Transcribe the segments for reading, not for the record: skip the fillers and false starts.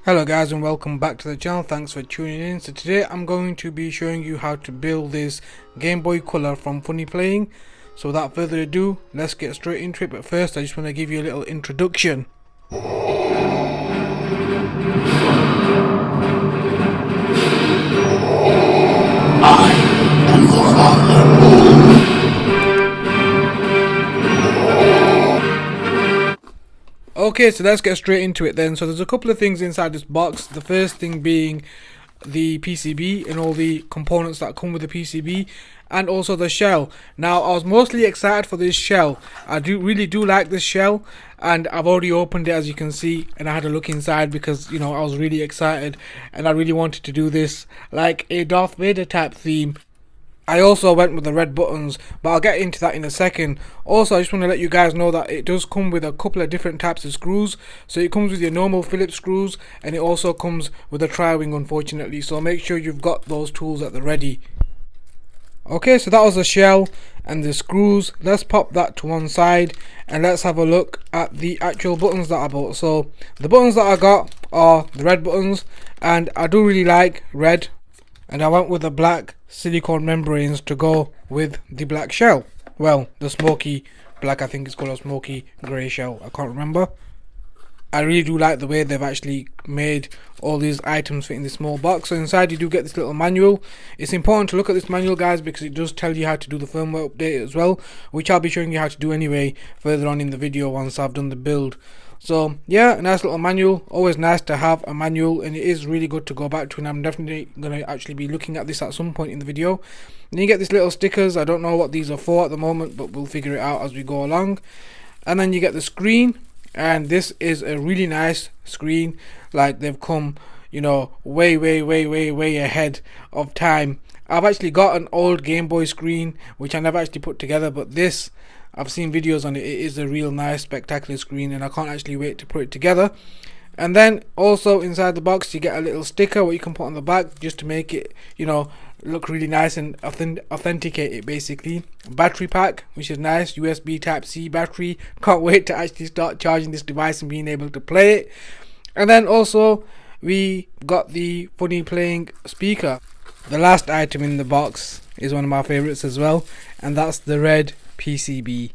Hello guys and welcome back to the channel. Thanks for tuning in. So today I'm going to be showing you how to build this Game Boy Color from FunnyPlaying. So without further ado, let's get straight into it. But first I just want to give you a little introduction. Okay, so let's get straight into it then. So there's a couple of things inside this box. The first thing being the PCB and all the components that come with the PCB, and also the shell. Now I was mostly excited for this shell. I really do like this shell, and I've already opened it, as you can see, and I had a look inside because, you know, I was really excited and I really wanted to do this like a Darth Vader type theme. I also went with the red buttons, but I'll get into that in a second. Also, I just want to let you guys know that it does come with a couple of different types of screws. So it comes with your normal Phillips screws, and it also comes with a tri-wing, unfortunately. So make sure you've got those tools at the ready. Okay, so that was the shell and the screws. Let's pop that to one side and let's have a look at the actual buttons that I bought. So the buttons that I got are the red buttons, and I do really like red, and I went with the black silicone membranes to go with the black shell. Well, the smoky black, I think it's called a smoky grey shell, I can't remember. I really do like the way they've actually made all these items fit in this small box. So inside you do get this little manual. It's important to look at this manual, guys, because it does tell you how to do the firmware update as well, which I'll be showing you how to do anyway further on in the video once I've done the build. So yeah, a nice little manual. Always nice to have a manual, and it is really good to go back to, and I'm definitely going to actually be looking at this at some point in the video. Then you get these little stickers. I don't know what these are for at the moment, but we'll figure it out as we go along. And then you get the screen, and this is a really nice screen. Like, they've come, you know, way ahead of time. I've actually got an old Game Boy screen which I never actually put together, but this, I've seen videos on it. It is a real nice spectacular screen, and I can't actually wait to put it together. And then also inside the box you get a little sticker what you can put on the back just to make it, you know, look really nice and authenticate it basically. Battery pack, which is nice, USB type C battery. Can't wait to actually start charging this device and being able to play it. And then also we got the FunnyPlaying speaker. The last item in the box is one of my favorites as well, and that's the red PCB.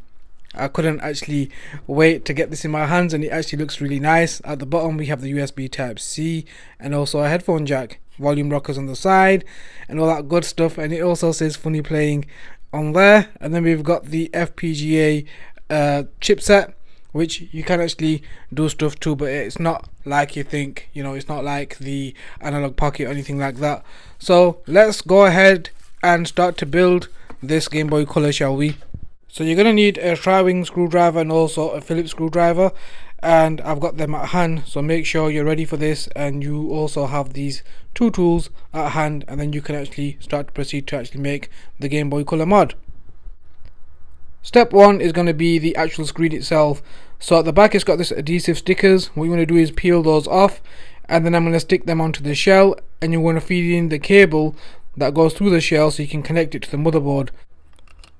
I couldn't actually wait to get this in my hands, and it actually looks really nice. At the bottom we have the USB type C and also a headphone jack, volume rockers on the side and all that good stuff, and it also says FunnyPlaying on there. And then we've got the FPGA chipset, which you can actually do stuff to, but it's not like you think, you know, it's not like the Analog Pocket or anything like that. So let's go ahead and start to build this Game Boy Color, shall we? So you're going to need a tri-wing screwdriver and also a Phillips screwdriver, and I've got them at hand, so make sure you're ready for this and you also have these two tools at hand, and then you can actually start to proceed to actually make the Game Boy Color mod. Step 1 is going to be the actual screen itself. So at the back it's got this adhesive stickers. What you want to do is peel those off, and then I'm going to stick them onto the shell, and you're going to feed in the cable that goes through the shell so you can connect it to the motherboard.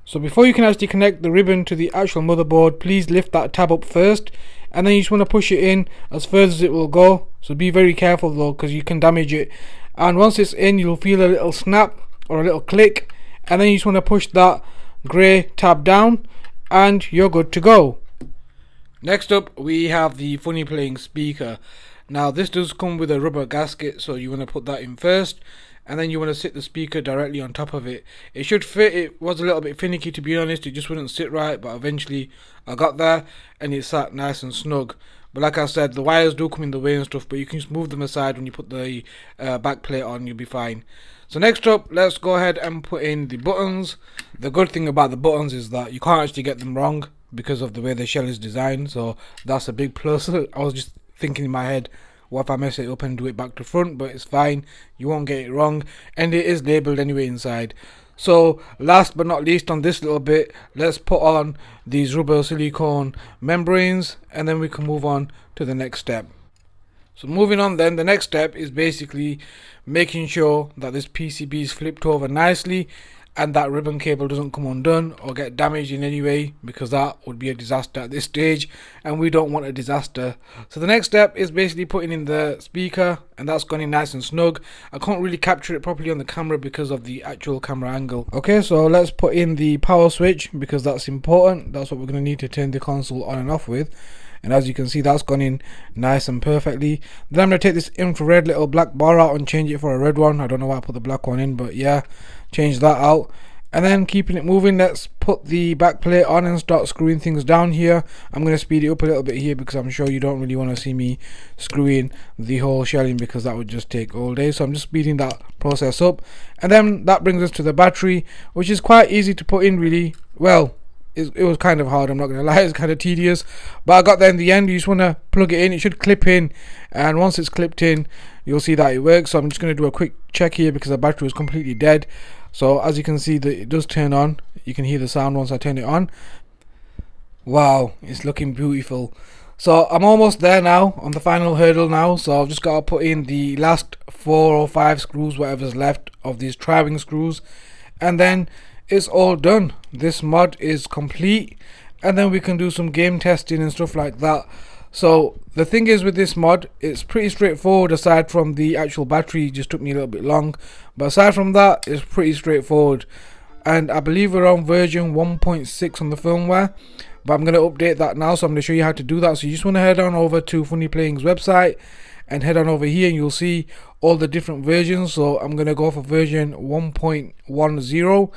So before you can actually connect the ribbon to the actual motherboard, please lift that tab up first, and then you just want to push it in as far as it will go. So be very careful though, because you can damage it. And once it's in, you'll feel a little snap or a little click, and then you just want to push that grey tab down and you're good to go. Next up we have the FunnyPlaying speaker. Now this does come with a rubber gasket, so you want to put that in first, and then you want to sit the speaker directly on top of it. It should fit. It was a little bit finicky, to be honest. It just wouldn't sit right, but eventually I got there and it sat nice and snug. But like I said, the wires do come in the way and stuff, but you can just move them aside when you put the back plate on, you'll be fine. So next up, let's go ahead and put in the buttons. The good thing about the buttons is that you can't actually get them wrong because of the way the shell is designed, so that's a big plus. I was just thinking in my head, what if I mess it up and do it back to front? But it's fine, you won't get it wrong, and it is labelled anyway inside. So last but not least on this little bit, let's put on these rubber silicone membranes, and then we can move on to the next step. So moving on then, the next step is basically making sure that this PCB is flipped over nicely, and that ribbon cable doesn't come undone or get damaged in any way, because that would be a disaster at this stage and we don't want a disaster. So the next step is basically putting in the speaker, and that's gone in nice and snug. I can't really capture it properly on the camera because of the actual camera angle. Okay, so let's put in the power switch because that's important. That's what we're going to need to turn the console on and off with. And as you can see, that's gone in nice and perfectly. Then I'm going to take this infrared little black bar out and change it for a red one. I don't know why I put the black one in, but yeah, change that out. And then keeping it moving, let's put the back plate on and start screwing things down here. I'm going to speed it up a little bit here because I'm sure you don't really want to see me screwing the whole shelling because that would just take all day. So I'm just speeding that process up. And then that brings us to the battery, which is quite easy to put in really. Well, it was kind of hard, I'm not going to lie, it's kind of tedious, but I got there in the end. You just want to plug it in, it should clip in, and once it's clipped in you'll see that it works. So I'm just going to do a quick check here because the battery was completely dead. So as you can see, that it does turn on. You can hear the sound once I turn it on. Wow, it's looking beautiful. So I'm almost there now, on the final hurdle now. So I've just got to put in the last 4 or 5 screws, whatever's left of these tri-wing screws, and then it's all done. This mod is complete, and then we can do some game testing and stuff like that. So the thing is with this mod, it's pretty straightforward. Aside from the actual battery, just took me a little bit long, but aside from that, it's pretty straightforward. And I believe we're on version 1.6 on the firmware, but I'm going to update that now, so I'm going to show you how to do that. So you just want to head on over to FunnyPlaying's website and head on over here, and you'll see all the different versions. So I'm going to go for version 1.10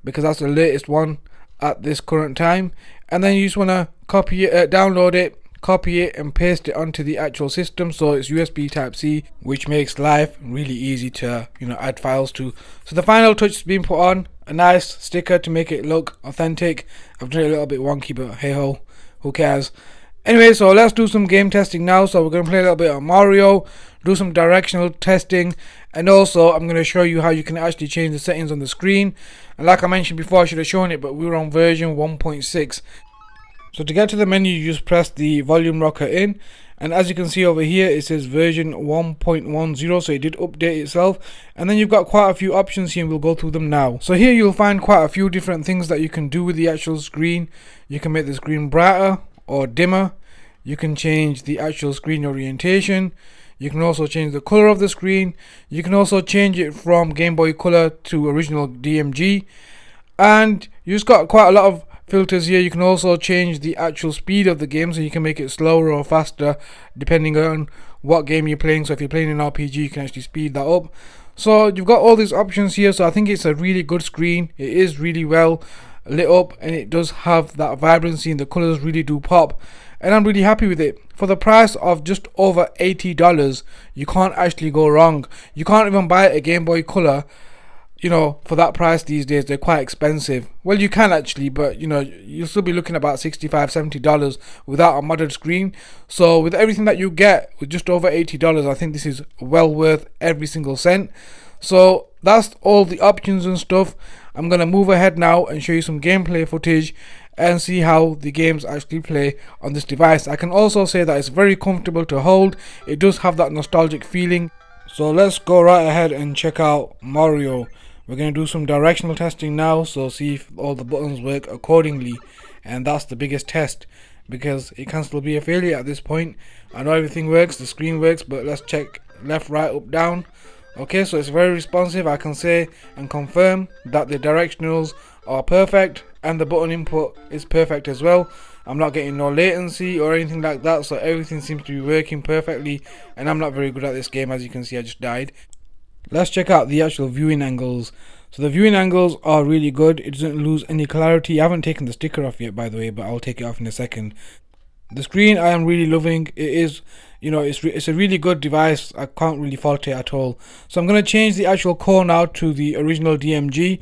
because that's the latest one at this current time. And then you just want to copy it, download it, copy it and paste it onto the actual system. So it's USB type C, which makes life really easy to, you know, add files to. So the final touch is being put on, a nice sticker to make it look authentic. I've done it a little bit wonky, but hey ho, who cares. Anyway, so let's do some game testing now. So we're going to play a little bit of Mario, do some directional testing, and also I'm going to show you how you can actually change the settings on the screen. And like I mentioned before, I should have shown it, but we were on version 1.6. So to get to the menu, you just press the volume rocker in, and as you can see over here, it says version 1.10, so it did update itself. And then you've got quite a few options here, and we'll go through them now. So here you'll find quite a few different things that you can do with the actual screen. You can make the screen brighter or dimmer. You can change the actual screen orientation. You can also change the color of the screen. You can also change it from Game Boy Color to original DMG. And you just got quite a lot of filters here. You can also change the actual speed of the game, so you can make it slower or faster depending on what game you're playing. So if you're playing an RPG, you can actually speed that up. So you've got all these options here. So I think it's a really good screen. It is really well lit up, and it does have that vibrancy, and the colors really do pop, and I'm really happy with it. For the price of just over $80, you can't actually go wrong. You can't even buy a Game Boy Color, you know, for that price these days. They're quite expensive. Well, you can actually, but you know, you'll still be looking at about $65-70 without a modded screen. So with everything that you get with just over $80, I think this is well worth every single cent. So that's all the options and stuff. I'm gonna move ahead now and show you some gameplay footage and see how the games actually play on this device. I can also say that it's very comfortable to hold. It does have that nostalgic feeling. So let's go right ahead and check out Mario. We're going to do some directional testing now, so see if all the buttons work accordingly. And that's the biggest test, because it can still be a failure at this point. I know everything works, the screen works, but let's check left, right, up, down. Okay, so it's very responsive. I can say and confirm that the directionals are perfect, and the button input is perfect as well. I'm not getting no latency or anything like that, so everything seems to be working perfectly. And I'm not very good at this game, as you can see. I just died. Let's check out the actual viewing angles. So the viewing angles are really good. It doesn't lose any clarity. I haven't taken the sticker off yet, by the way, but I'll take it off in a second. The screen I am really loving. It is, you know, it's a really good device. I can't really fault it at all. So I'm going to change the actual core now to the original DMG.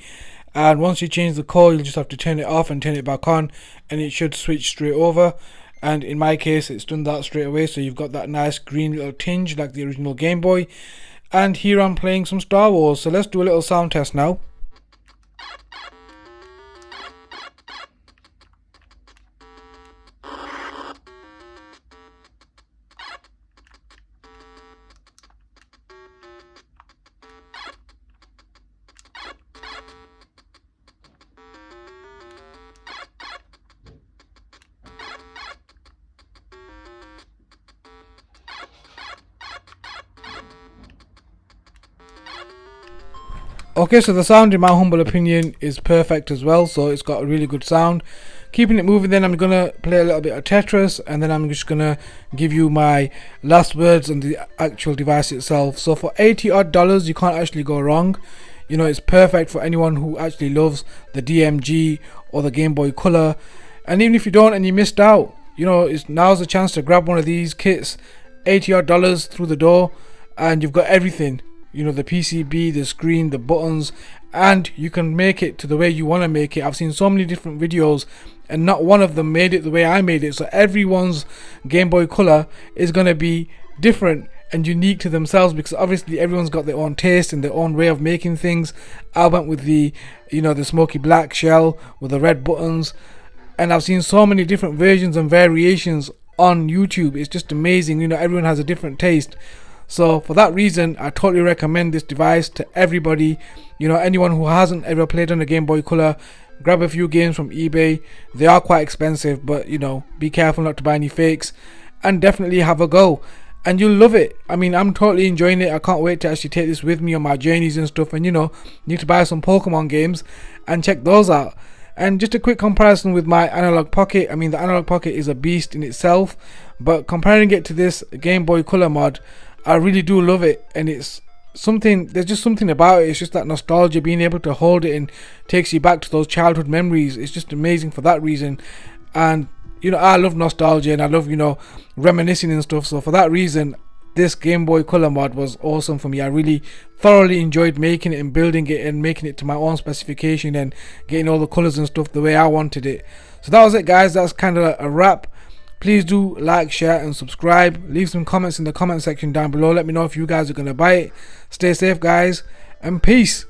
And once you change the core, you'll just have to turn it off and turn it back on, and it should switch straight over. And in my case, it's done that straight away. So you've got that nice green little tinge like the original Game Boy. And here I'm playing some Star Wars. So let's do a little sound test now. Okay, so the sound in my humble opinion is perfect as well, so it's got a really good sound. Keeping it moving, then I'm gonna play a little bit of Tetris, and then I'm just gonna give you my last words on the actual device itself. So for $80 odd, you can't actually go wrong. You know, it's perfect for anyone who actually loves the DMG or the Game Boy Color. And even if you don't and you missed out, you know, now's the chance to grab one of these kits. $80 odd through the door, and you've got everything. You know, the PCB, the screen, the buttons, and you can make it to the way you want to make it. I've seen so many different videos and not one of them made it the way I made it. So everyone's Game Boy Color is going to be different and unique to themselves, because obviously everyone's got their own taste and their own way of making things. I went with the, you know, the smoky black shell with the red buttons, and I've seen so many different versions and variations on YouTube. It's just amazing. You know, everyone has a different taste. So for that reason, I totally recommend this device to everybody. You know, anyone who hasn't ever played on a Game Boy Color, grab a few games from eBay. They are quite expensive, but you know, be careful not to buy any fakes, and definitely have a go, and you'll love it. I mean, I'm totally enjoying it. I can't wait to actually take this with me on my journeys and stuff, and you know, need to buy some Pokemon games and check those out. And just a quick comparison with my Analog Pocket. I mean, the Analog Pocket is a beast in itself, but comparing it to this Game Boy Color mod, I really do love it. And it's something, there's just something about it. It's just that nostalgia, being able to hold it and takes you back to those childhood memories. It's just amazing for that reason. And you know, I love nostalgia and I love, you know, reminiscing and stuff. So for that reason, this Game Boy Color mod was awesome for me. I really thoroughly enjoyed making it and building it and making it to my own specification and getting all the colors and stuff the way I wanted it. So that was it, guys. That's kind of a wrap. Please do like, share and subscribe. Leave some comments in the comment section down below. Let me know if you guys are going to buy it. Stay safe, guys, and peace.